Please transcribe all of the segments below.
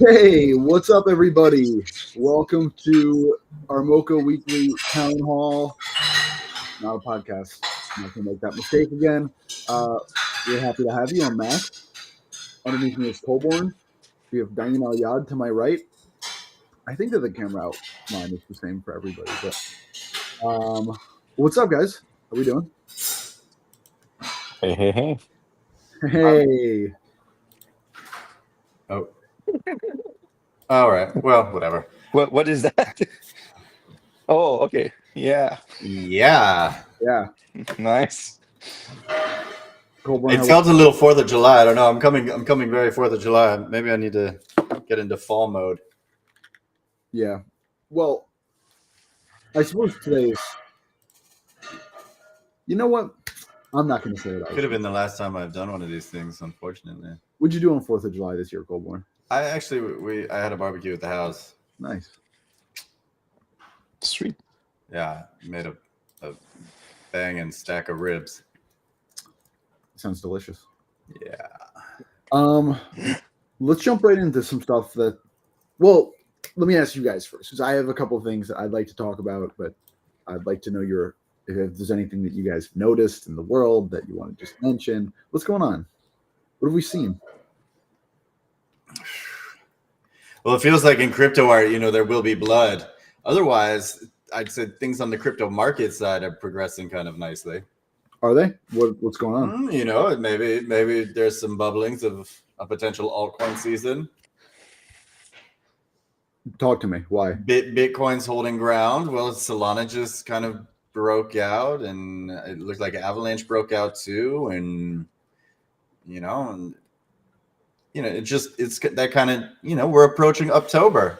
Okay, what's up, everybody? Welcome to our MOCA weekly town hall. Not a podcast. I'm not going to make that mistake again. We're happy to have you. I'm Max. Underneath me is Colborne. We have Diane Al-Yad to my right. I think that the camera outline is the same for everybody. But what's up, guys? How are we doing? Hey. Hey. Oh. All right. Well, whatever. What is that? Oh, okay. Yeah. Yeah. Nice. Colborne, It felt a little 4th of July. I don't know. I'm coming very 4th of July. Maybe I need to get into fall mode. Yeah. Well, I suppose today is. You know what? I'm not going to say it. Could have been the last time I've done one of these things, unfortunately. What'd you do on 4th of July this year, Colborne? I had a barbecue at the house. Nice. Sweet. Yeah, made a banging stack of ribs. Sounds delicious. Yeah. Let's jump right into some stuff that. Well, let me ask you guys first, because I have a couple of things that I'd like to talk about, but I'd like to know if there's anything that you guys have noticed in the world that you want to just mention. What's going on? What have we seen? Well, it feels like in crypto art, there will be blood. Otherwise, I'd say things on the crypto market side are progressing kind of nicely. Are they? What's going on? Maybe there's some bubblings of a potential altcoin season. Talk to me. Why? Bitcoin's holding ground. Well, Solana just kind of broke out, and it looked like Avalanche broke out too. And it's that kind of, we're approaching October.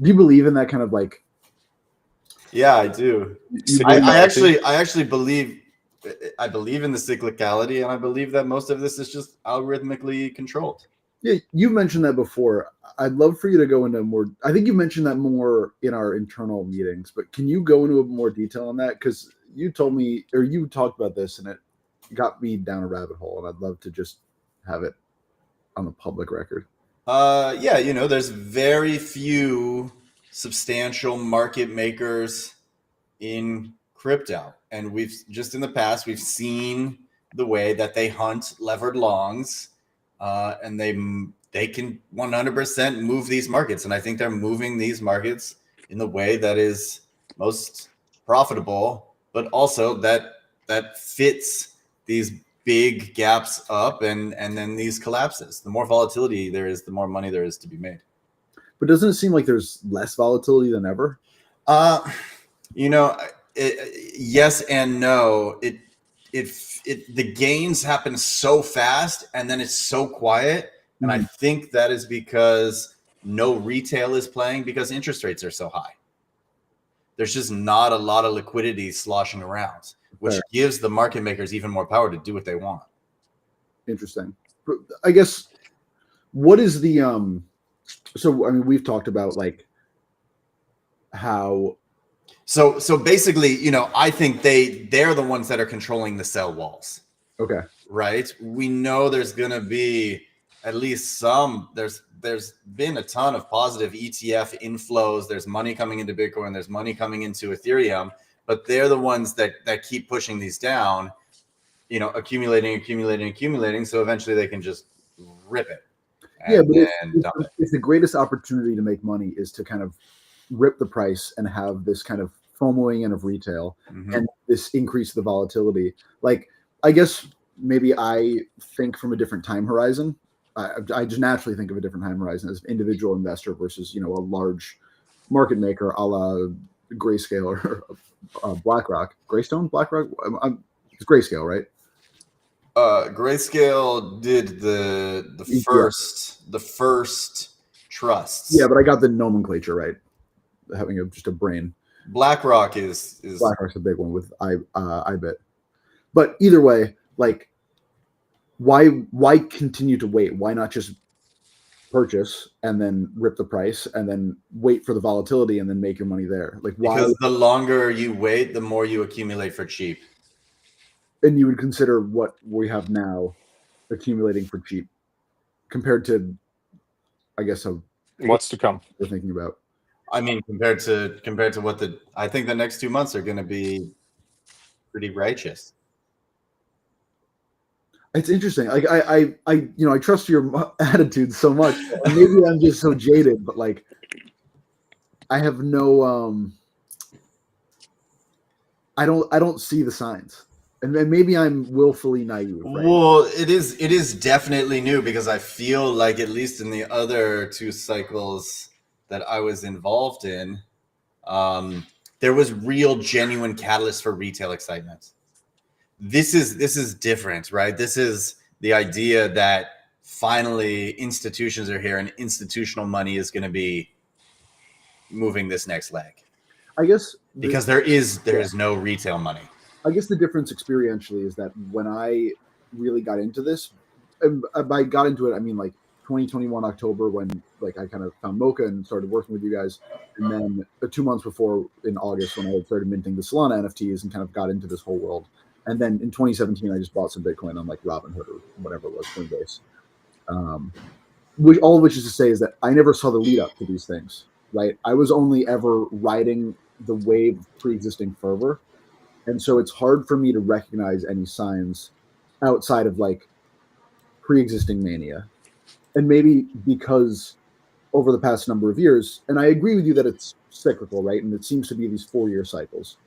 Do you believe in that kind of like? Yeah, I do. I actually believe in the cyclicality, and I believe that most of this is just algorithmically controlled. Yeah, you mentioned that before. I'd love for you to go into more. I think you mentioned that more in our internal meetings, but can you go into more detail on that? Because you told me, or you talked about this, and it got me down a rabbit hole, and I'd love to just have it on the public record. There's very few substantial market makers in crypto, and we've in the past seen the way that they hunt levered longs, and they can 100% move these markets, and I think they're moving these markets in the way that is most profitable, but also that fits these big gaps up and then these collapses. The more volatility there is, the more money there is to be made. But doesn't it seem like there's less volatility than ever? Yes and no. The gains happen so fast, and then it's so quiet. And I think that is because no retail is playing, because interest rates are so high. There's just not a lot of liquidity sloshing around, which gives the market makers even more power to do what they want. Interesting. I guess, what is the so I mean, we've talked about like how so basically, I think they're the ones that are controlling the sell walls. Okay. Right? We know there's going to be at least some, there's been a ton of positive ETF inflows. There's money coming into Bitcoin, there's money coming into Ethereum, but they're the ones that keep pushing these down, accumulating. So eventually they can just rip it. Yeah, but if the greatest opportunity to make money is to kind of rip the price and have this kind of FOMOing in of retail and this increase the volatility, like, I guess maybe I think from a different time horizon. I just naturally think of a different time horizon as an individual investor versus, a large market maker a la Grayscale or BlackRock. Greystone? BlackRock? It's Grayscale, right? Grayscale did the ETF. first trusts. Yeah, but I got the nomenclature right. Having just a brain. BlackRock is BlackRock's a big one with IBIT. But either way, like, why continue to wait? Why not just purchase and then rip the price and then wait for the volatility and then make your money there? Like, why? because the longer you wait, the more you accumulate for cheap. And you would consider what we have now accumulating for cheap compared to, I guess, What's to come? we're thinking about. I mean, compared to what I think the next 2 months are going to be pretty righteous. It's interesting. Like I trust your attitude so much. And maybe I'm just so jaded, but like, I have no. I don't see the signs, and then maybe I'm willfully naive. Right? Well, it is definitely new because I feel like at least in the other 2 cycles that I was involved in, there was real genuine catalyst for retail excitement. This is different, right? This is the idea that finally institutions are here and institutional money is going to be moving this next leg. I guess because there is no retail money. I guess the difference experientially is that when I really got into this, and by got into it, I mean like 2021 October when like I kind of found MOCA and started working with you guys, and then 2 months before in August when I had started minting the Solana NFTs and kind of got into this whole world. And then in 2017, I just bought some Bitcoin on like Robinhood or whatever it was, Coinbase. All of which is to say is that I never saw the lead up to these things, right? I was only ever riding the wave of pre-existing fervor. And so it's hard for me to recognize any signs outside of like pre-existing mania. And maybe because over the past number of years, and I agree with you that it's cyclical, right? And it seems to be these 4-year cycles.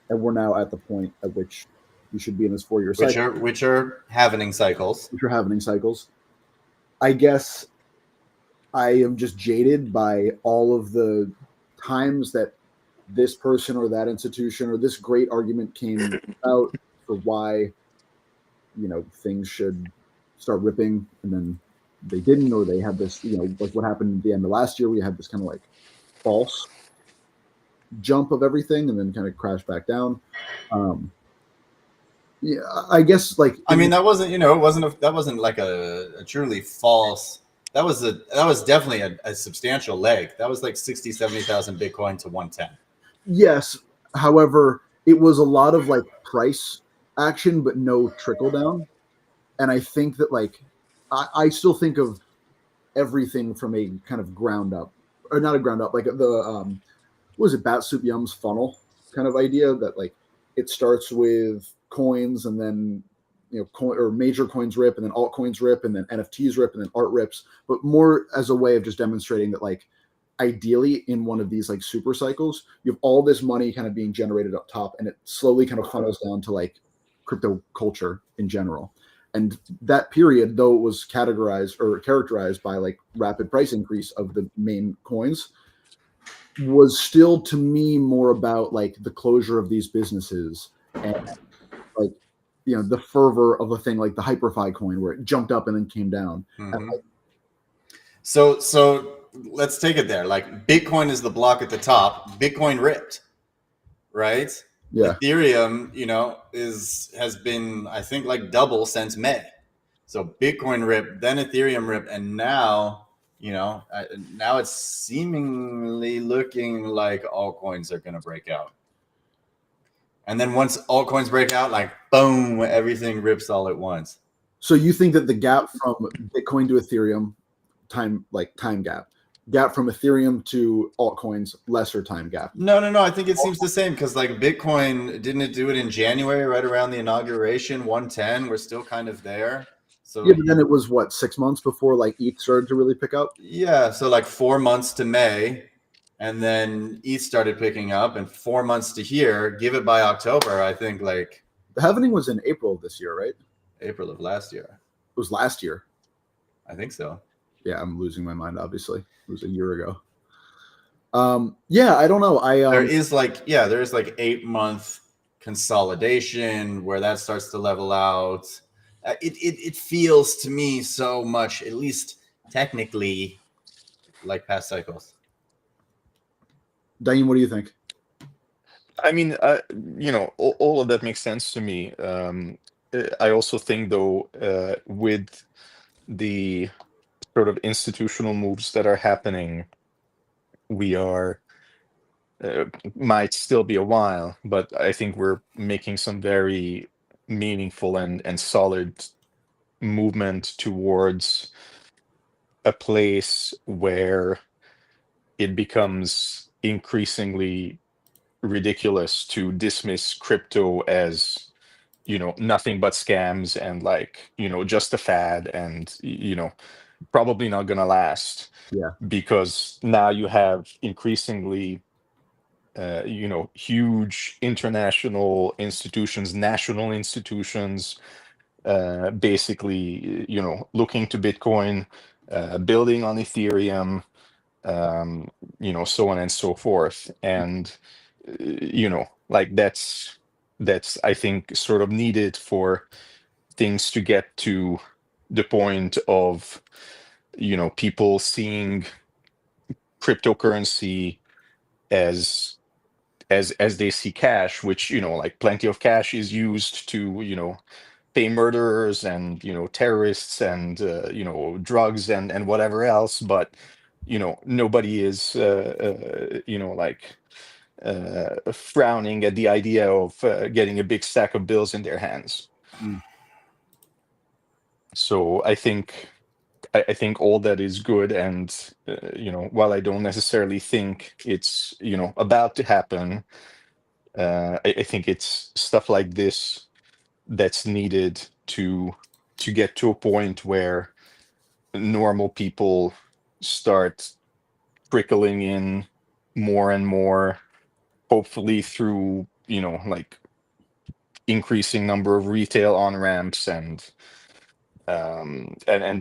And we're now at the point at which we should be in this 4-year cycle. Which are happening cycles. Which are happening cycles. I guess I am just jaded by all of the times that this person or that institution or this great argument came out for why, things should start ripping, and then they didn't, or they had this, like what happened at the end of last year, we had this kind of like false jump of everything and then kind of crash back down. Yeah, I guess like I mean that wasn't that wasn't like a truly false. That was definitely a substantial leg. That was like 60,000-70,000 Bitcoin to 110. Yes, however, it was a lot of like price action, but no trickle down. And I think that like I still think of everything from a kind of ground up, or not a ground up, like the what was it, Batsup Yum's funnel kind of idea that like it starts with coins and then or major coins rip and then altcoins rip and then NFTs rip and then art rips, but more as a way of just demonstrating that like ideally in one of these like super cycles, you have all this money kind of being generated up top and it slowly kind of funnels down to like crypto culture in general. And that period, though it was characterized by like rapid price increase of the main coins, was still to me more about like the closure of these businesses and like the fervor of a thing like the Hyperfi coin where it jumped up and then came down. Mm-hmm. So let's take it there. Like Bitcoin is the block at the top. Bitcoin ripped, right? Yeah. Ethereum, has been, I think, like double since May. So Bitcoin ripped, then Ethereum ripped, and now, now it's seemingly looking like altcoins are going to break out. And then once altcoins break out, like boom, everything rips all at once. So you think that the gap from Bitcoin to Ethereum, time gap from Ethereum to altcoins, lesser time gap? No. I think it seems the same because like Bitcoin, didn't it do it in January, right around the inauguration, 110? We're still kind of there. So yeah, but then it was what, 6 months before like ETH started to really pick up? Yeah, so like 4 months to May, and then ETH started picking up, and 4 months to here. Give it by October, I think like the halvening was in April of this year, right? April of last year. It was last year. I think so. Yeah, I'm losing my mind. Obviously, it was a year ago. Yeah, I don't know. There is like 8 month consolidation where that starts to level out. it feels to me so much, at least technically, like past cycles. Diane, what do you think? I mean, all of that makes sense to me. I also think, though, with the sort of institutional moves that are happening, we are might still be a while, but I think we're making some very meaningful and solid movement towards a place where it becomes increasingly ridiculous to dismiss crypto as nothing but scams and just a fad and probably not gonna last. Yeah. Because now you have increasingly huge international institutions, national institutions, basically looking to Bitcoin, building on Ethereum, so on and so forth. And like that's I think sort of needed for things to get to the point of people seeing cryptocurrency as as they see cash, which like plenty of cash is used to pay murderers and terrorists and drugs and whatever else, but nobody is like frowning at the idea of getting a big stack of bills in their hands. Mm. So I think all that is good, and while I don't necessarily think it's about to happen, I think it's stuff like this that's needed to get to a point where normal people start trickling in more and more, hopefully through like increasing number of retail on ramps and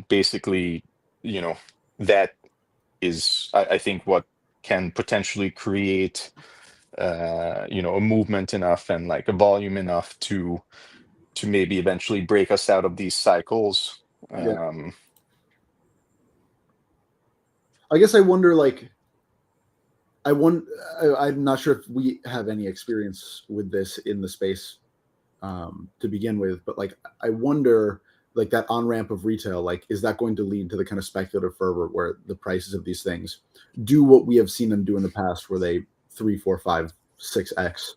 basically that is I think what can potentially create a movement enough and like a volume enough to maybe eventually break us out of these cycles. Yeah. I guess I wonder, like, I'm not sure if we have any experience with this in the space to begin with, but like, I wonder, like, that on-ramp of retail, like, is that going to lead to the kind of speculative fervor where the prices of these things do what we have seen them do in the past, where they 3, 4, 5, 6x?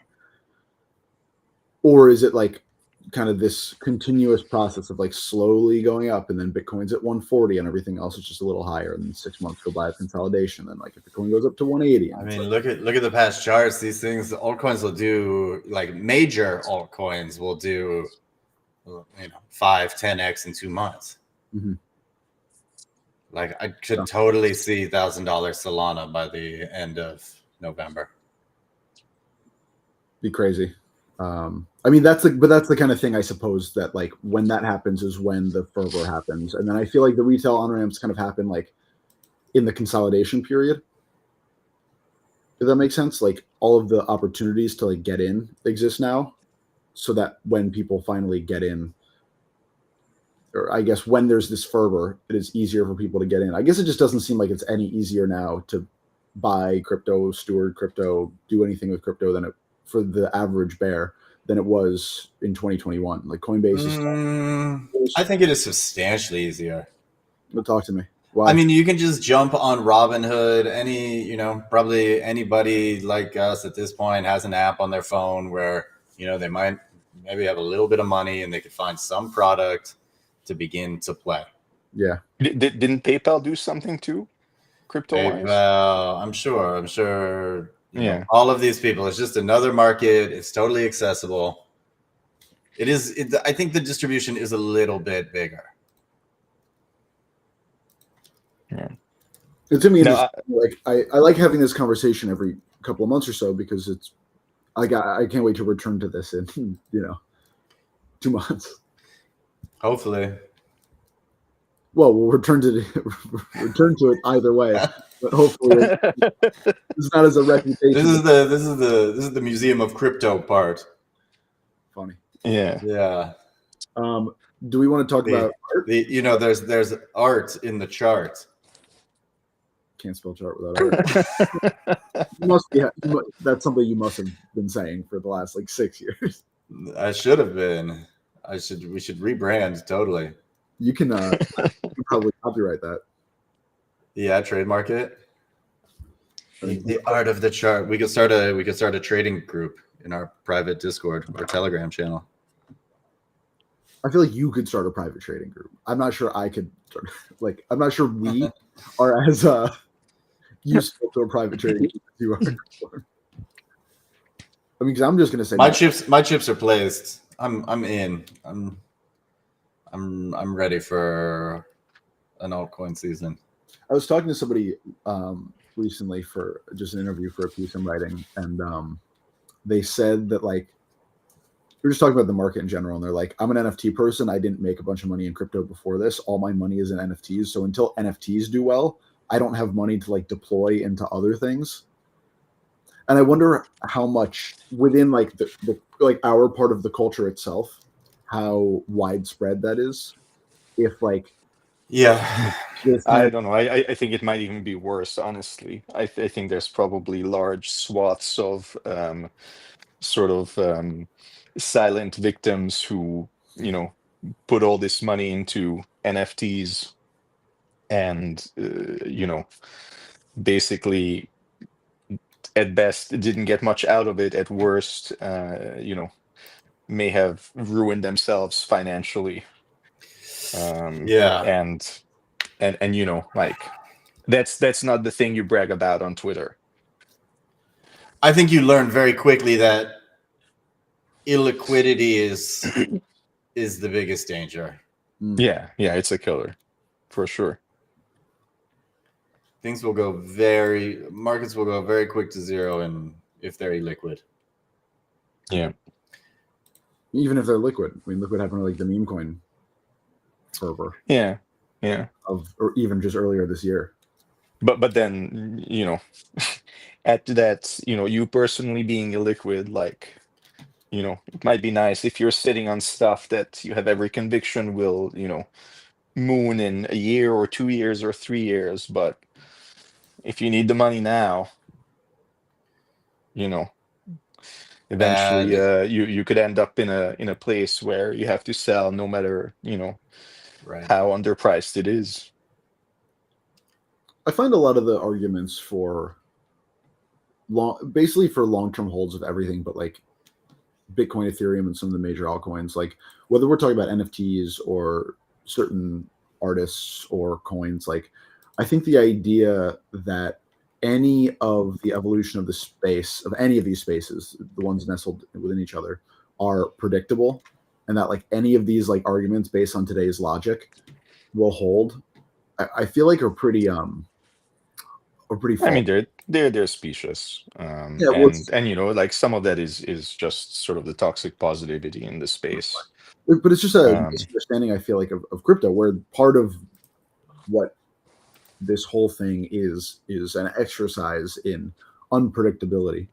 Or is it like kind of this continuous process of like slowly going up, and then Bitcoin's at 140 and everything else is just a little higher, and then 6 months go by of consolidation, and like if Bitcoin goes up to 180? I mean, look at the past charts. These things, altcoins will do, like major altcoins will do 5, 10x in 2 months. Mm-hmm. Like I could totally see $1,000 Solana by the end of November. Be crazy. I mean, that's the kind of thing, I suppose, that like when that happens is when the fervor happens, and then I feel like the retail on ramps kind of happen like in the consolidation period. Does that make sense? Like all of the opportunities to like get in exist now, so that when people finally get in, or I guess when there's this fervor, it is easier for people to get in. I guess it just doesn't seem like it's any easier now to buy crypto, steward crypto, do anything with crypto than it for the average bear than it was in 2021. Like Coinbase is I think it is substantially easier. Talk to me. Why? I mean, you can just jump on Robinhood. Probably anybody like us at this point has an app on their phone where they might maybe have a little bit of money and they could find some product to begin to play. Yeah. Didn't PayPal do something too, crypto-wise? PayPal, I'm sure. Yeah. All of these people. It's just another market. It's totally accessible. It is. I think the distribution is a little bit bigger. Yeah. It's gonna be interesting. I like having this conversation every couple of months or so, because it's I can't wait to return to this in 2 months. Hopefully. Well, we'll return to it either way, but hopefully it's not as a reputation. This is the Museum of Crypto part. Funny. Yeah. Yeah. Do we want to talk about art? There's art in the chart. Can't spell chart without art. That's something you must have been saying for the last like 6 years. I should have been. We should rebrand totally. You can probably copyright that. Yeah, trademark it. The art of the chart. We could start a trading group in our private Discord or Telegram channel. I feel like you could start a private trading group. I'm not sure I could start, like I'm not sure we are as useful to a private trading group as you are. I mean, because I'm just gonna say my chips are placed. I'm in. I'm ready for an altcoin season. I was talking to somebody recently for just an interview for a piece I'm writing, and they said that like we were just talking about the market in general, and they're like, I'm an NFT person. I didn't make a bunch of money in crypto before this. All my money is in NFTs. So until NFTs do well, I don't have money to like deploy into other things. And I wonder how much within like the like our part of the culture itself, how widespread that is. If like I don't know. I think it might even be worse, honestly. I think there's probably large swaths of sort of silent victims who, put all this money into NFTs and, basically at best didn't get much out of it. At worst, may have ruined themselves financially. And like that's not the thing you brag about on Twitter. I think you learn very quickly that illiquidity is the biggest danger. Yeah, it's a killer for sure. Markets will go very quick to zero, and if they're illiquid. Yeah. Even if they're liquid. I mean, look what happened to like the meme coin fervor. Yeah. Or even just earlier this year. But then, at that, you personally being illiquid, like, it might be nice if you're sitting on stuff that you have every conviction will, moon in a year or 2 years or 3 years. But if you need the money now, eventually you could end up in a place where you have to sell no matter, how underpriced it is. I find a lot of the arguments for long-term holds of everything, but like Bitcoin, Ethereum, and some of the major altcoins, like whether we're talking about NFTs or certain artists or coins, like I think the idea that any of the evolution of the space of any of these spaces, the ones nestled within each other, are predictable, and that like any of these like arguments based on today's logic will hold, I feel like are pretty false. I mean, they're specious, and like some of that is just sort of the toxic positivity in the space. But it's just a misunderstanding, I feel like, of crypto, where part of what this whole thing is an exercise in unpredictability,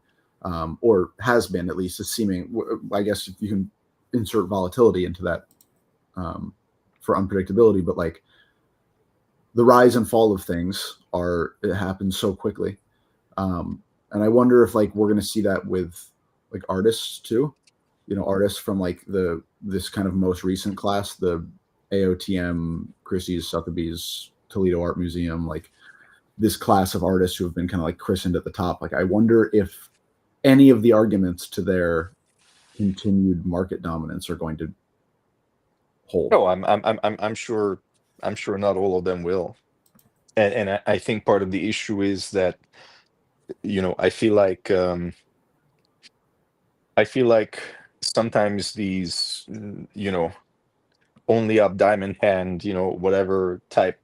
or has been at least a seeming. I guess if you can insert volatility into that for unpredictability, but like the rise and fall of things it happens so quickly, and I wonder if like we're going to see that with like artists too, artists from like this kind of most recent class, the AOTM, Christie's, Sotheby's, Toledo Art Museum, like this class of artists who have been kind of like christened at the top. Like I wonder if any of the arguments to their continued market dominance are going to hold. No, I'm sure not all of them will. And I think part of the issue is that, I feel like sometimes these, only up diamond hand, whatever type,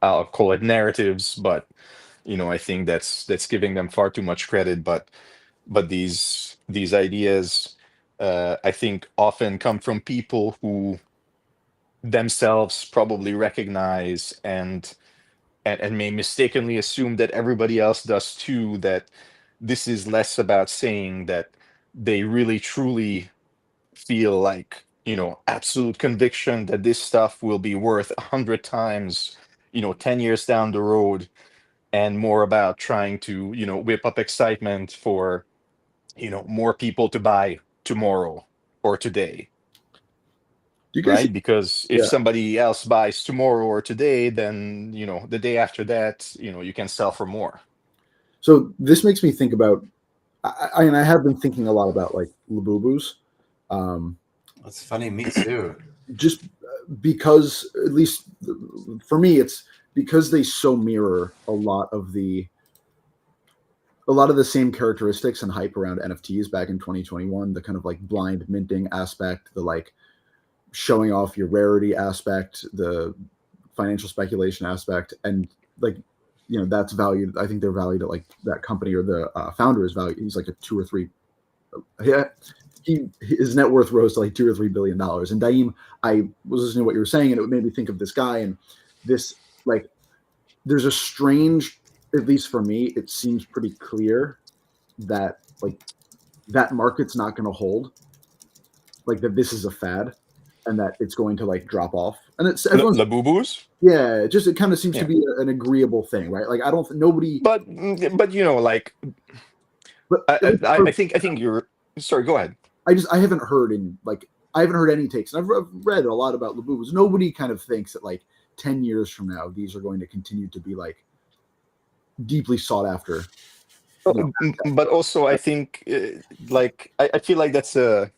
I'll call it narratives, but I think that's giving them far too much credit. But these ideas, I think, often come from people who themselves probably recognize and may mistakenly assume that everybody else does too, that this is less about saying that they really truly feel like, absolute conviction that this stuff will be worth 100 times, 10 years down the road, and more about trying to, whip up excitement for, more people to buy tomorrow or today, Do you guys? right? Because if Yeah. somebody else buys tomorrow or today, then, the day after that, you can sell for more. So this makes me think about, and I have been thinking a lot about like Labubus. That's funny. Me too. Just because, at least for me, it's because they so mirror a lot of the same characteristics and hype around NFTs back in 2021. The kind of like blind minting aspect, the like showing off your rarity aspect, the financial speculation aspect, and like, that's valued. I think they're valued at like that company or the founder is valued. He's like a 2 or 3. Yeah, his net worth rose to like $2 or $3 billion. And Daim, I was listening to what you were saying, and it made me think of this guy and this like. There's a strange, at least for me, it seems pretty clear that like that market's not going to hold. Like that this is a fad, and that it's going to like drop off. And it's everyone's Labubus? yeah. It kind of seems Yeah. to be an agreeable thing, right? Like I don't nobody. But like, But I think you're. Sorry, go ahead. I haven't heard any takes, and I've read a lot about Labubus. Nobody kind of thinks that like 10 years from now these are going to continue to be like deeply sought after. But also, I think, like, I feel like that's a.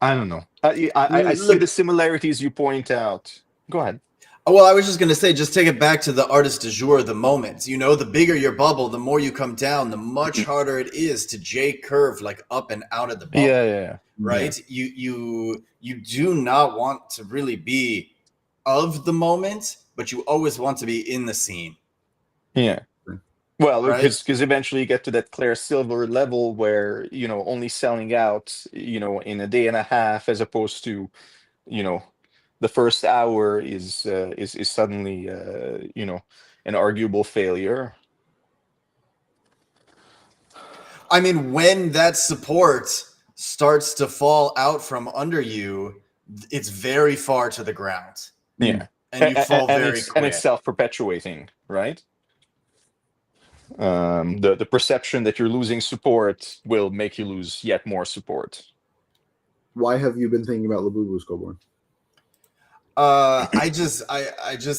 I don't know. I see Look, the similarities you point out. Go ahead. well, I was just going to say, just take it back to the artist du jour, the moment. The bigger your bubble, the more you come down, the much harder it is to J curve like up and out of the bubble. Yeah. Right? You do not want to really be of the moment, but you always want to be in the scene. Yeah. Well, Right? because eventually you get to that Claire Silver level where, only selling out, in a day and a half, as opposed to, the first hour is suddenly, an arguable failure. I mean, when that support starts to fall out from under you, it's very far to the ground. Yeah. And you fall very quick. quick. And it's self-perpetuating, right? The perception that you're losing support will make you lose yet more support. Why have you been thinking about Labubu, Scoborn? I just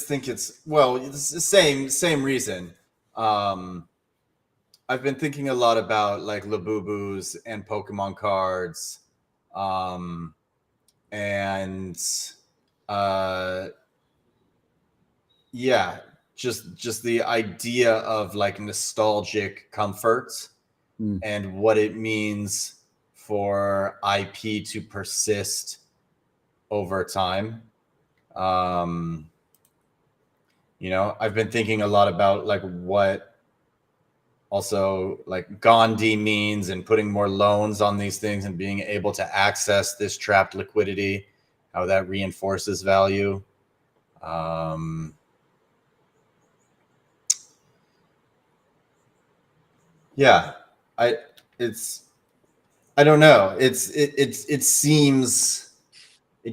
think it's the same reason. I've been thinking a lot about like Labubus and Pokemon cards, and yeah, just the idea of like nostalgic comfort and what it means for IP to persist over time. I've been thinking a lot about like what also like Gandhi means and putting more loans on these things and being able to access this trapped liquidity, how that reinforces value. Yeah, I don't know. It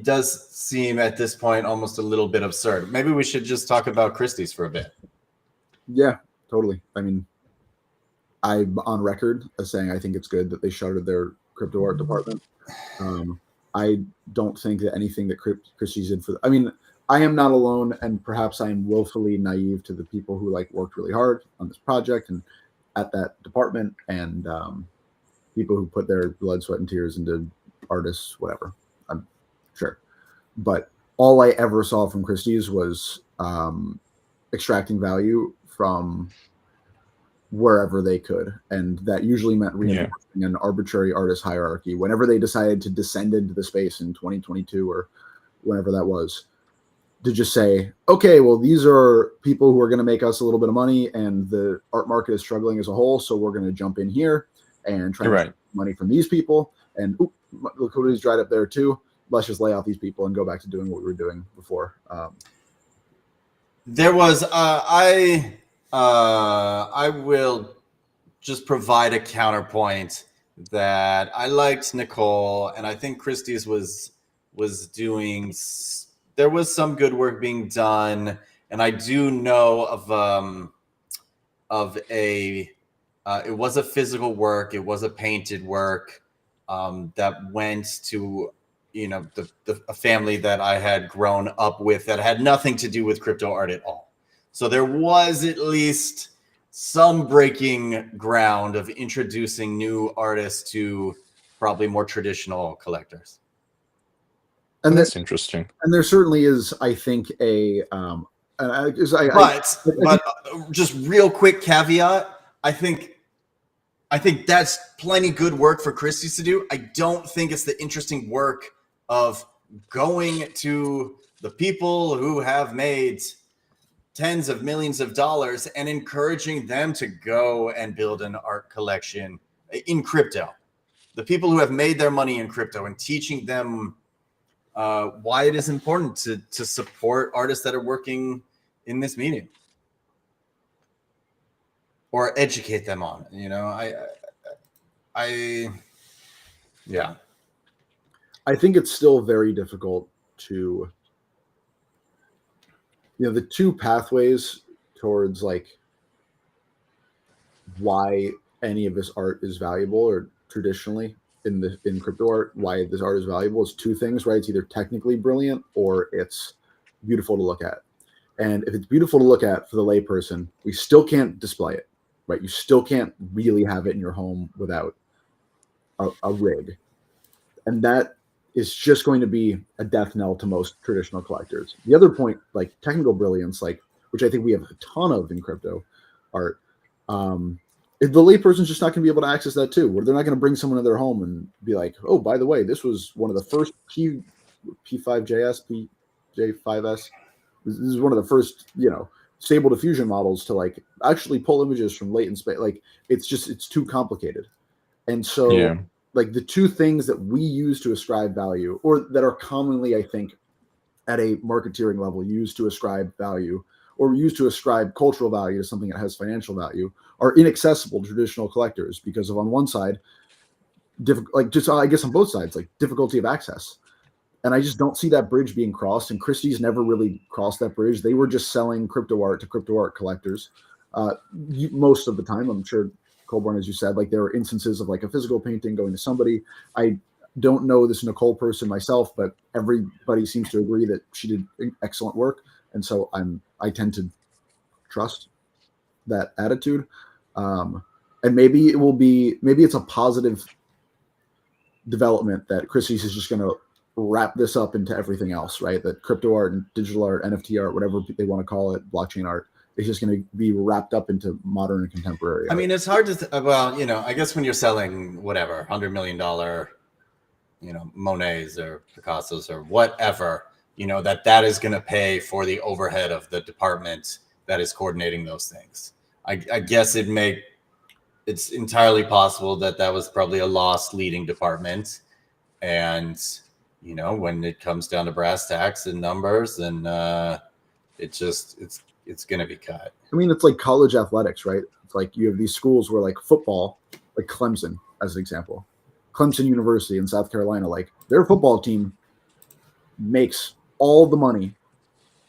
does seem at this point almost a little bit absurd. Maybe we should just talk about Christie's for a bit. Yeah, totally. I mean, I'm on record as saying I think it's good that they shuttered their crypto art department. I don't think that anything that Christie's did I mean, I am not alone, and perhaps I am willfully naive to the people who like worked really hard on this project and at that department, and people who put their blood, sweat, and tears into artists, whatever. I'm sure. But all I ever saw from Christie's was extracting value from wherever they could. And that usually meant reinforcing an arbitrary artist hierarchy. Whenever they decided to descend into the space in 2022 or whenever that was, to just say, okay, well, these are people who are going to make us a little bit of money, and the art market is struggling as a whole, so we're going to jump in here and try to make money from these people. And liquidity's dried up there too. Let's just lay off these people and go back to doing what we were doing before. There was I will just provide a counterpoint that I liked Nicole, and I think Christie's was doing. There was some good work being done, and I do know of a. It was a physical work. It was a painted work that went to a family that I had grown up with that had nothing to do with crypto art at all. So there was at least some breaking ground of introducing new artists to probably more traditional collectors. And That's interesting. And there certainly is, I think, a but just real quick caveat, I think that's plenty good work for Christie's to do. I don't think it's the interesting work of going to the people who have made tens of millions of dollars and encouraging them to go and build an art collection in crypto. The people who have made their money in crypto and teaching them why it is important to support artists that are working in this medium, or educate them on it. I think it's still very difficult to, the two pathways towards like why any of this art is valuable, or traditionally in crypto art, why this art is valuable is two things, right? It's either technically brilliant or it's beautiful to look at. And if it's beautiful to look at for the layperson, we still can't display it, right? You still can't really have it in your home without a rig. And that is just going to be a death knell to most traditional collectors. The other point, like technical brilliance, like which I think we have a ton of in crypto art, if the layperson's just not going to be able to access that too, where they're not going to bring someone to their home and be like, oh, by the way, this was one of the first P5JS, PJ5S. This is one of the first, stable diffusion models to like actually pull images from latent space. Like it's too complicated. And so like the two things that we use to ascribe value, or that are commonly, I think, at a marketeering level used to ascribe value, or used to ascribe cultural value to something that has financial value, are inaccessible to traditional collectors because of, on one side, I guess on both sides, like difficulty of access. And I just don't see that bridge being crossed. And Christie's never really crossed that bridge. They were just selling crypto art to crypto art collectors most of the time. I'm sure, Colborne, as you said, like there were instances of like a physical painting going to somebody. I don't know this Nicole person myself, but everybody seems to agree that she did excellent work. And so I tend to trust that attitude. And maybe it's a positive development that Christie's is just going to wrap this up into everything else, right? That crypto art and digital art, NFT art, whatever they want to call it, blockchain art, is just going to be wrapped up into modern and contemporary art. I mean, it's hard to, I guess when you're selling whatever, $100 million, Monets or Picassos or whatever, that is going to pay for the overhead of the department that is coordinating those things. I guess it's entirely possible that was probably a loss leading department. And, when it comes down to brass tacks and numbers, and it's going to be cut. I mean, it's like college athletics, right? It's like you have these schools where like football, like Clemson, as an example, Clemson University in South Carolina, like their football team makes all the money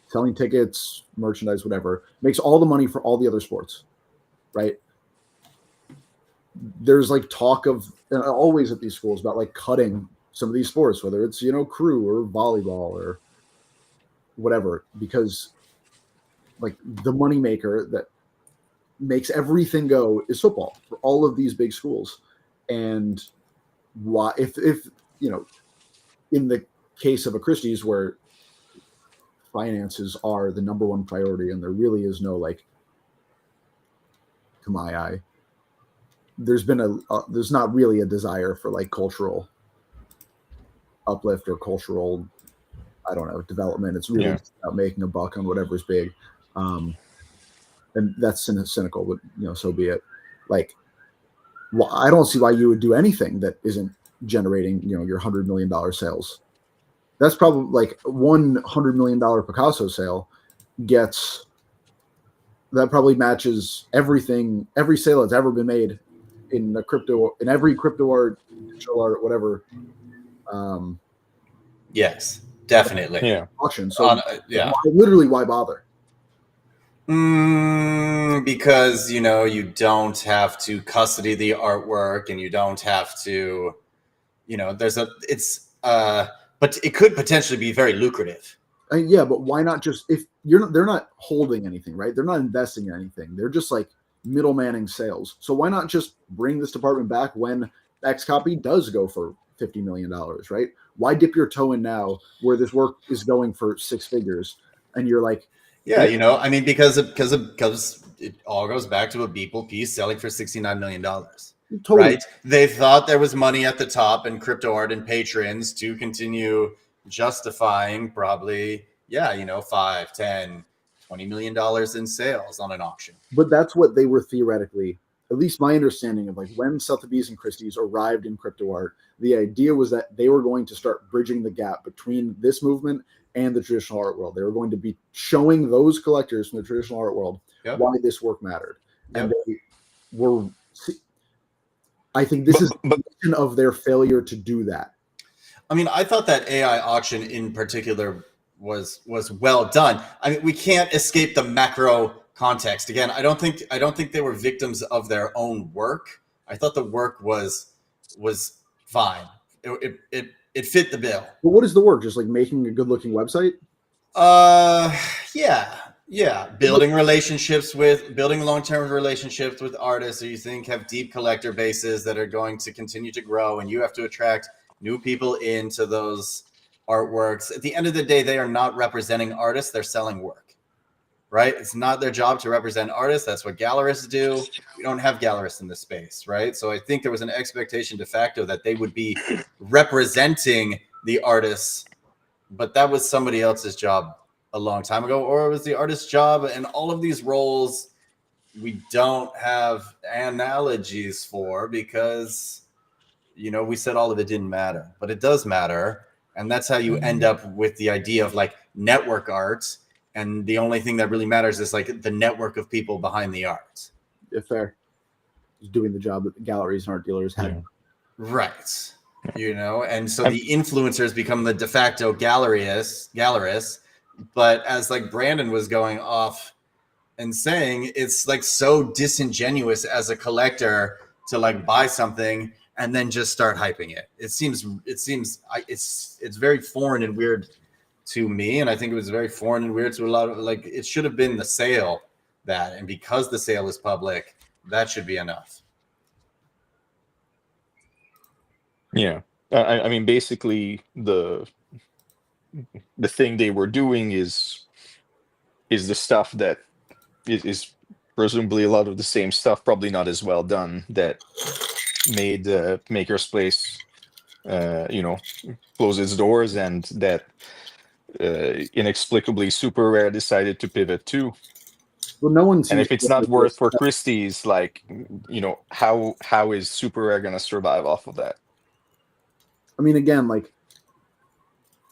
selling tickets, merchandise, whatever, makes all the money for all the other sports, right? There's like talk of always at these schools about like cutting some of these sports, whether it's, crew or volleyball or whatever, because like the moneymaker that makes everything go is football for all of these big schools. And why, if in the case of a Christie's where finances are the number one priority and there really is no, like, to my eye, there's not really a desire for like cultural uplift or cultural, I don't know, development. It's really about making a buck on whatever's big. And that's cynical, but so be it. Like, well, I don't see why you would do anything that isn't generating, your $100 million sales. That's probably like $100 million Picasso sale that probably matches everything, every sale that's ever been made in every crypto art, digital art, whatever. Yes, definitely. Yeah. Auction. So Yeah. why bother? Because you don't have to custody the artwork, and you don't have to, but it could potentially be very lucrative. Yeah, but why not just if they're not holding anything, right? They're not investing in anything. They're just like middlemaning sales. So why not just bring this department back when X copy does go for $50 million, right? Why dip your toe in now where this work is going for 6 figures and you're like, yeah, I mean, because it all goes back to a Beeple piece selling for $69 million. totally. Right? They thought there was money at the top and crypto art and patrons to continue justifying probably, 5, 10, $20 million in sales on an auction. But that's what they were theoretically, at least my understanding of like when Sotheby's and Christie's arrived in crypto art, the idea was that they were going to start bridging the gap between this movement and the traditional art world. They were going to be showing those collectors from the traditional art world why this work mattered. And they were, I think this is of their failure to do that. I mean, I thought that AI auction in particular was well done. I mean, we can't escape the macro context. Again, I don't think they were victims of their own work. I thought the work was fine. It fit the bill. But what is the work? Just like making a good looking website? Yeah. Building long-term relationships with artists who you think have deep collector bases that are going to continue to grow, and you have to attract new people into those artworks. At the end of the day, they are not representing artists, they're selling work. Right? It's not their job to represent artists. That's what gallerists do. We don't have gallerists in this space, right? So I think there was an expectation de facto that they would be representing the artists, but that was somebody else's job a long time ago, or it was the artist's job. And all of these roles we don't have analogies for because, we said all of it didn't matter, but it does matter. And that's how you end up with the idea of like network art. And the only thing that really matters is like the network of people behind the art. If they're doing the job that the galleries and art dealers had. Yeah. Right. And so the influencers become the de facto gallerists. But as like Brandon was going off and saying, it's like so disingenuous as a collector to like buy something and then just start hyping it. It's very foreign and weird to me. And I think it was very foreign and weird to a lot of like, it should have been the sale and because the sale is public, that should be enough. Yeah. I mean, basically the thing they were doing is the stuff that is presumably a lot of the same stuff, probably not as well done, that made Maker's Place, close its doors, and that inexplicably Super Rare decided to pivot to. Well, no one. And if it's not worth for Christie's, like, how is Super Rare going to survive off of that? I mean, again, like,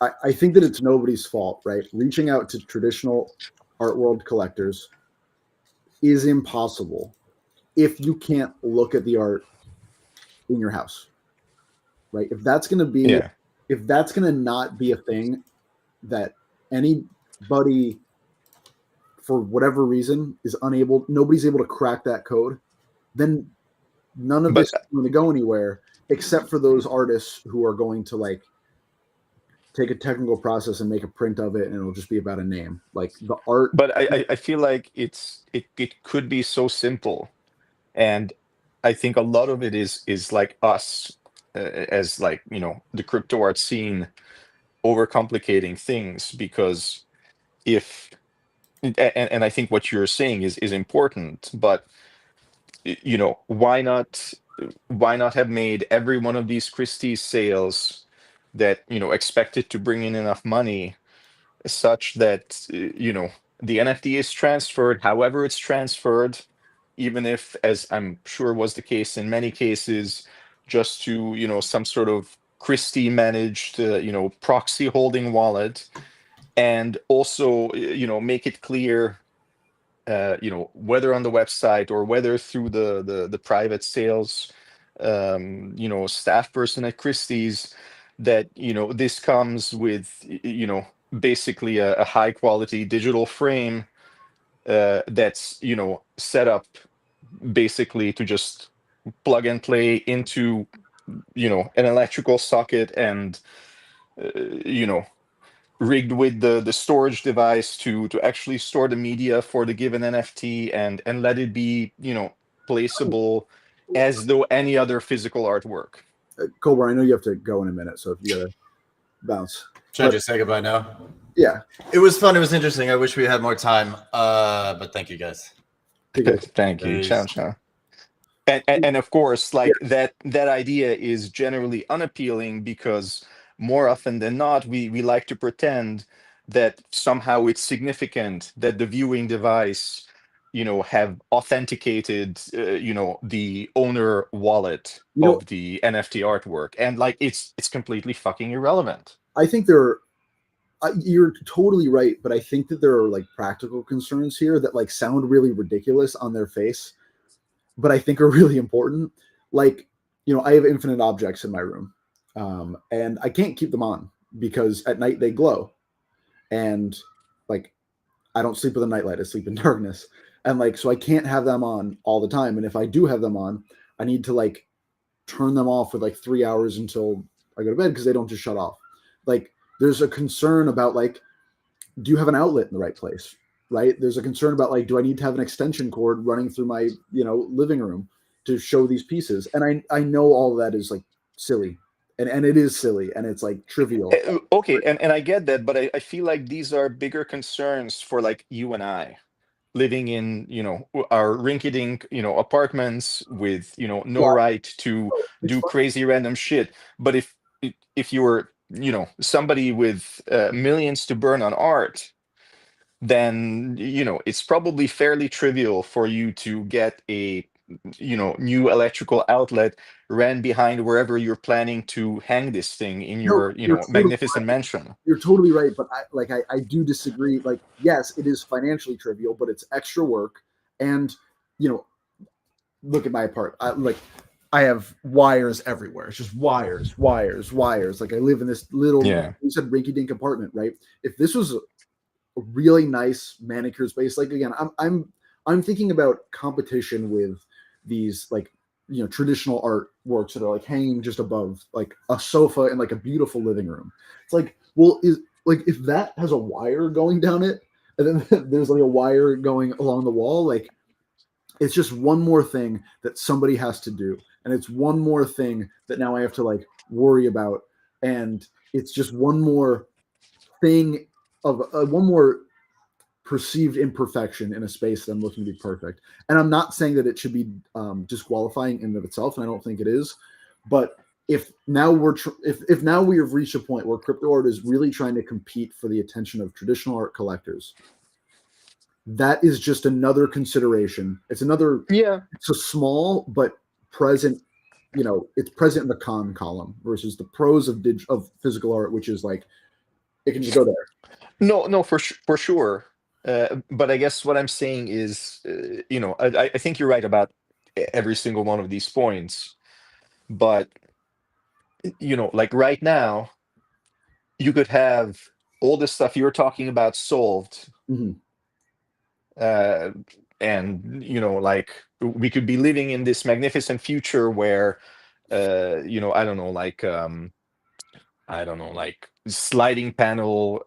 I think that it's nobody's fault, right? Reaching out to traditional art world collectors is impossible if you can't look at the art in your house, right? If that's going to be, if that's going to not be a thing that anybody, for whatever reason, nobody's able to crack that code, then none of this is going to go anywhere except for those artists who are going to like take a technical process and make a print of it, and it'll just be about a name, like the art. But I feel like it could be so simple, and I think a lot of it is like us as like the crypto art scene overcomplicating things, because if and I think what you're saying is important, but why not have made every one of these Christie's sales that expected to bring in enough money such that the NFT is transferred however it's transferred, even if, as I'm sure was the case in many cases, just to some sort of Christie managed proxy holding wallet, and also make it clear whether on the website or whether through the private sales, staff person at Christie's, that this comes with basically a high quality digital frame that's set up basically to just plug and play into an electrical socket, and uh, you know rigged with the storage device to actually store the media for the given NFT, and let it be placeable as though any other physical artwork. Colbert, I know you have to go in a minute, so if you gotta bounce. Should I But just say goodbye now? yeah, It was fun. It was interesting. I wish we had more time. But thank you guys. take it. Thank you. Ciao, Peace. ciao. And of course, like that idea is generally unappealing, because more often than not, we like to pretend that somehow it's significant that the viewing device have authenticated the owner wallet of the NFT artwork, and like it's completely fucking irrelevant. I think you're totally right, but I think that there are like practical concerns here that like sound really ridiculous on their face, but I think are really important. Like, I have infinite objects in my room, and I can't keep them on because at night they glow, and like I don't sleep with a nightlight; I sleep in darkness, and like so I can't have them on all the time. And if I do have them on, I need to like turn them off for like 3 hours until I go to bed because they don't just shut off. Like, there's a concern about like, do you have an outlet in the right place? Right? There's a concern about like, do I need to have an extension cord running through my living room to show these pieces? And I know all of that is like silly, and it is silly, and it's like trivial. Okay, and I get that, but I feel like these are bigger concerns for like you and I, living in our rinky-dink apartments with no right to do crazy random shit. But if you were somebody with millions to burn on art, then it's probably fairly trivial for you to get a new electrical outlet ran behind wherever you're planning to hang this thing in No, your you're totally magnificent right. mansion. You're totally right, but I do disagree. Like, yes, it is financially trivial, but it's extra work. And look at my apartment. I have wires everywhere. It's just wires, wires, wires. Like, I live in this little, Yeah. you said rinky-dink apartment, right? If this was a really nice manicure space, like, again, I'm thinking about competition with these like traditional artworks that are like hanging just above like a sofa in like a beautiful living room. It's like, well, is like, if that has a wire going down it, and then there's like a wire going along the wall, like, it's just one more thing that somebody has to do, and it's one more thing that now I have to like worry about, and it's just one more thing of one more perceived imperfection in a space that I'm looking to be perfect. And I'm not saying that it should be disqualifying in and of itself, and I don't think it is. But if now if now we have reached a point where crypto art is really trying to compete for the attention of traditional art collectors, that is just another consideration. It's a small but present. It's present in the con column versus the pros of physical art, which is like it can just go there. No, for sure. But I guess what I'm saying is, I think you're right about every single one of these points. But, like right now, you could have all the stuff you're talking about solved. Mm-hmm. And, like we could be living in this magnificent future where, I don't know, like sliding panel,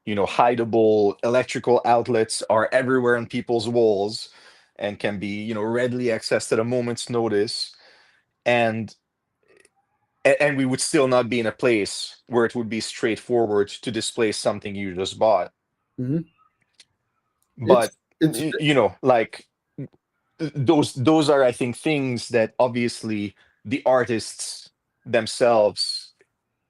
hideable electrical outlets are everywhere on people's walls and can be, readily accessed at a moment's notice. And and we would still not be in a place where it would be straightforward to display something you just bought. Mm-hmm. But It's like those are, I think, things that obviously the artists themselves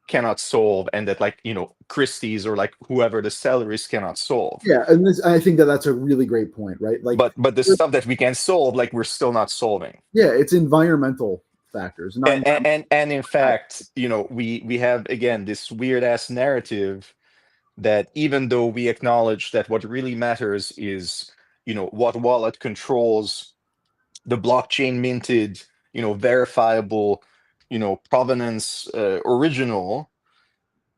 cannot solve, and that like Christie's or like whoever the seller is cannot solve. Yeah, and I think that that's a really great point, right? Like, but the stuff that we can solve, like we're still not solving. yeah, it's environmental factors, not And in fact, we have again this weird ass narrative that even though we acknowledge that what really matters is what wallet controls the blockchain minted, verifiable, provenance original,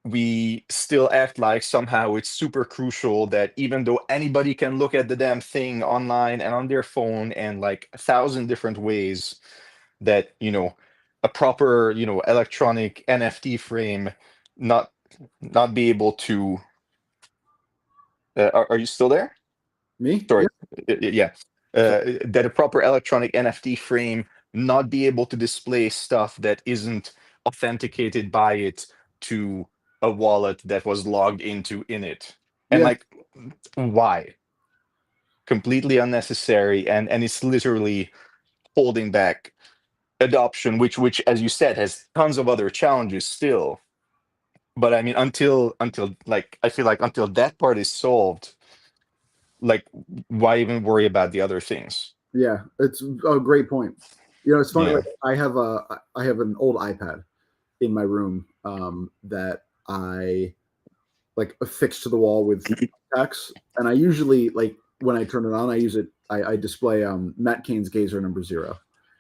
we still act like somehow it's super crucial that even though anybody can look at the damn thing online and on their phone and like 1,000 different ways, that a proper electronic NFT frame not be able to are you still there? Me? Sorry. Yeah. Yeah. That a proper electronic NFT frame not be able to display stuff that isn't authenticated by it to a wallet that was logged into in it. And Yeah. like, why? Completely unnecessary, and it's literally holding back adoption, which as you said has tons of other challenges still. But I mean, until like I feel like until that part is solved, like why even worry about the other things? Yeah, it's a great point. It's funny. Yeah. Like I have an old iPad in my room that I like affixed to the wall with text, and I usually like when I turn it on, I use it. I display Matt Cain's Gazer #0,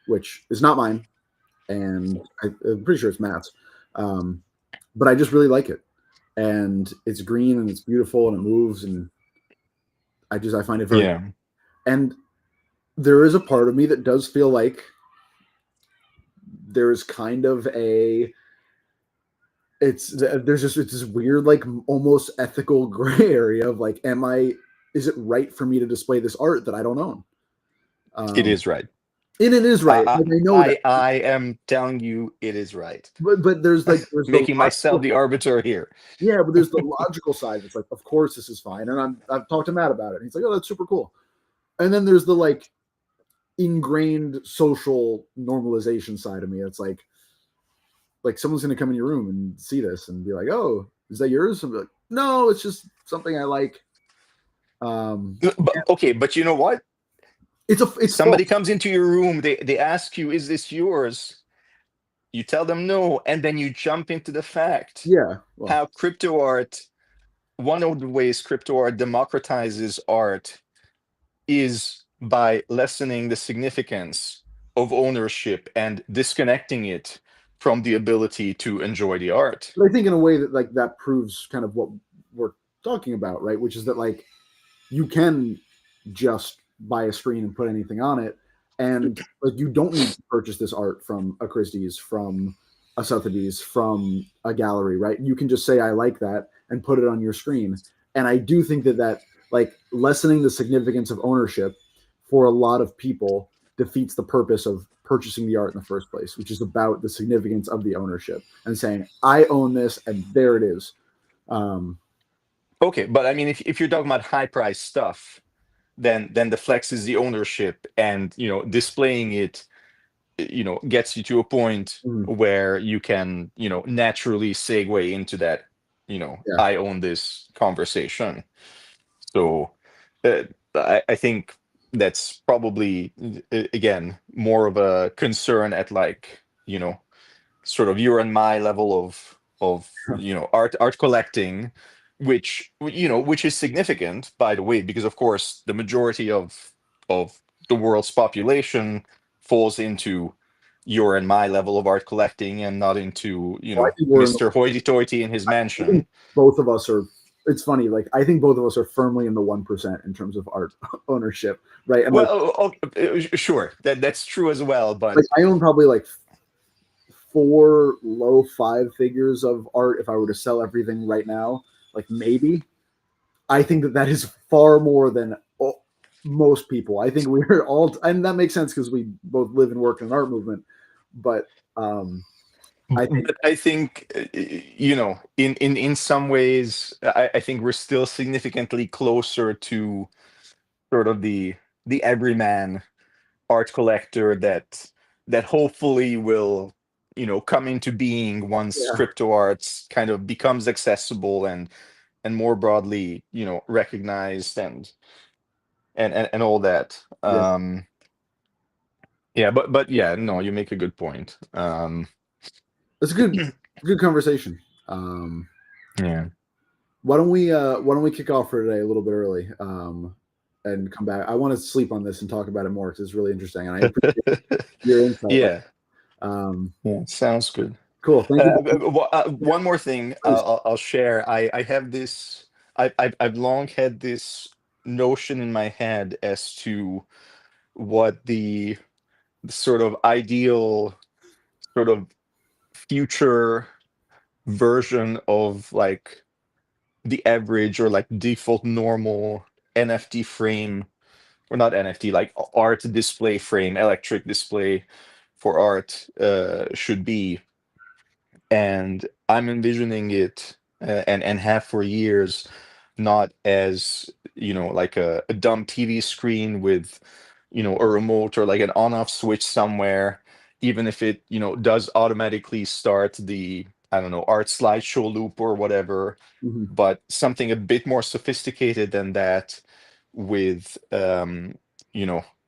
which is not mine, and I'm pretty sure it's Matt's. But I just really like it, and it's green and it's beautiful and it moves, and I find it very. Yeah. And there is a part of me that does feel like there's kind of it's this weird like almost ethical gray area of like, is it right for me to display this art that I don't own? It is right. And it is right. I, Like, I know that, I am telling you, it is right. but there's the Making myself logical, the arbiter here. yeah, but there's the logical side. It's like, of course this is fine, and I've talked to Matt about it. He's like, oh, that's super cool. And then there's the like ingrained social normalization side of me. It's like someone's going to come in your room and see this and be like, oh, is that yours? And be like, no, it's just something I like. But you know what? It's Somebody comes into your room, they ask you, is this yours? You tell them no, and then you jump into the fact yeah. Well, how crypto art, one of the ways crypto art democratizes art is by lessening the significance of ownership and disconnecting it from the ability to enjoy the art. but I think in a way that like that proves kind of what we're talking about, right? Which is that like you can just buy a screen and put anything on it, and like you don't need to purchase this art from a Christie's, from a Sotheby's, from a gallery, right? You can just say I like that and put it on your screen. And I do think that like lessening the significance of ownership for a lot of people defeats the purpose of purchasing the art in the first place, which is about the significance of the ownership and saying I own this and there it is. Okay, but I mean, if you're talking about high price stuff, then the flex is the ownership, and displaying it gets you to a point where you can naturally segue into that I own this conversation. So I think that's probably again more of a concern at like sort of your and my level of art collecting, which which is significant, by the way, because of course the majority of the world's population falls into your and my level of art collecting and not into Well, I think we're Mr. Hoity-toity in his I mansion. think both of us are. It's funny, like I think both of us are firmly in the 1% in terms of art ownership, right? And Well, sure, that's true as well, but like I own probably like 4 low 5 figures of art if I were to sell everything right now, like maybe. I think that is far more than most people. I think we're all, and that makes sense because we both live and work in an art movement. But I think in some ways I think we're still significantly closer to sort of the everyman art collector that hopefully will come into being once yeah, crypto arts kind of becomes accessible and more broadly recognized and all that. yeah, Yeah, but yeah, no, you make a good point. it's a good conversation. Yeah. Why don't we kick off for today a little bit early? and come back. I want to sleep on this and talk about it more because it's really interesting, and I appreciate your insight. Yeah. Yeah, sounds good. Cool. Thank you. One more thing I'll share. I have this. I've long had this notion in my head as to what the sort of ideal sort of future version of like the average or like default normal NFT frame, or not NFT, like art display frame, electric display for art should be. And I'm envisioning it and have for years, not as like a dumb TV screen with a remote or like an on-off switch somewhere, even if it does automatically start the, I don't know, art slideshow loop or whatever, Mhm. but something a bit more sophisticated than that, with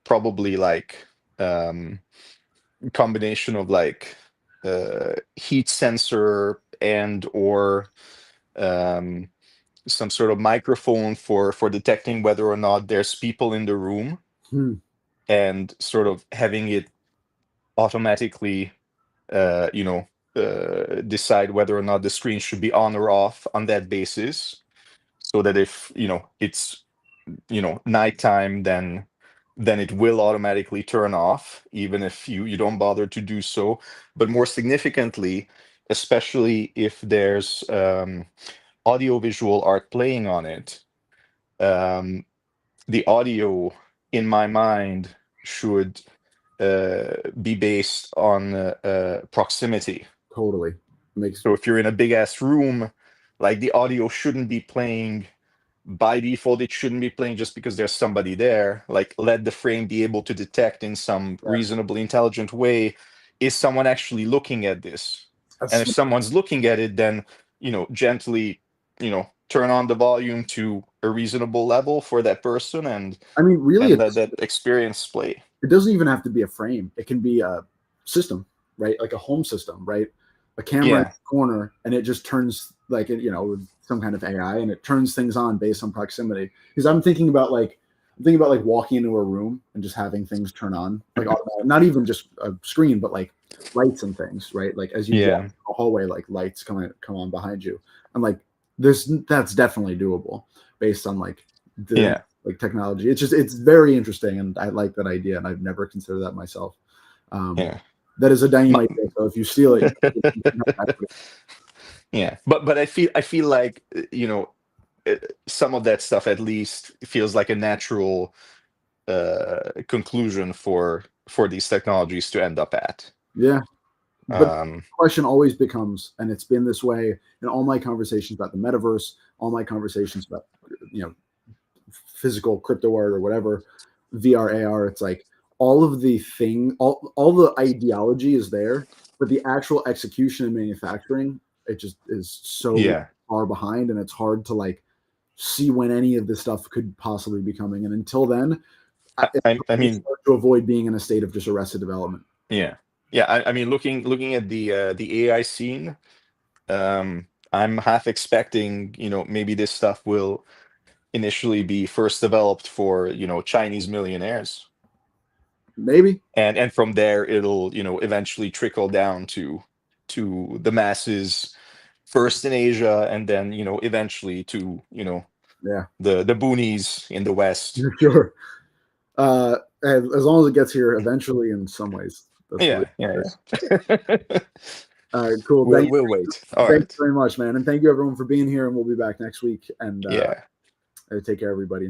probably like combination of like heat sensor and or um, some sort of microphone for detecting whether or not there's people in the room, Hmm. and sort of having it automatically decide whether or not the screen should be on or off on that basis, so that if it's nighttime, then it will automatically turn off even if you don't bother to do so. But more significantly, especially if there's audiovisual art playing on it, um, the audio in my mind should be based on proximity. Totally makes. So if you're in a big ass room, like the audio shouldn't be playing by default. It shouldn't be playing just because there's somebody there. Like, let the frame be able to detect in some reasonably intelligent way, is someone actually looking at this? And if someone's looking at it, then gently turn on the volume to a reasonable level for that person, and I mean, really, let that experience play. it doesn't even have to be a frame. It can be a system, right? Like a home system, right? A camera in the corner, and it just turns like with some kind of AI, and it turns things on based on proximity. Because I'm thinking about like walking into a room and just having things turn on, like automatic, not even just a screen, but like lights and things, right? Like as you walk a hallway, like lights come on behind you, and like that's definitely doable based on like the like technology. It's very interesting, and I like that idea, and I've never considered that myself. That is a dynamite idea, so if you steal it, yeah, but I feel like some of that stuff at least feels like a natural conclusion for these technologies to end up at. Yeah, but the question always becomes, and it's been this way in all my conversations about the metaverse, all my conversations about physical crypto art or whatever, VR, AR, it's like all of the all the ideology is there, but the actual execution and manufacturing, it just is so far behind, and it's hard to like see when any of this stuff could possibly be coming. And until then, I mean, to avoid being in a state of just arrested development. Yeah. I mean, looking at the AI scene, I'm half expecting, maybe this stuff will initially be first developed for, Chinese millionaires. Maybe. And from there it'll, eventually trickle down to the masses, first in Asia, and then, eventually to, the boonies in the West. Sure. As long as it gets here eventually in some ways. That's yeah. All right, cool. We'll wait. All right. Thanks very much, man. And thank you everyone for being here, and we'll be back next week. And take care, everybody.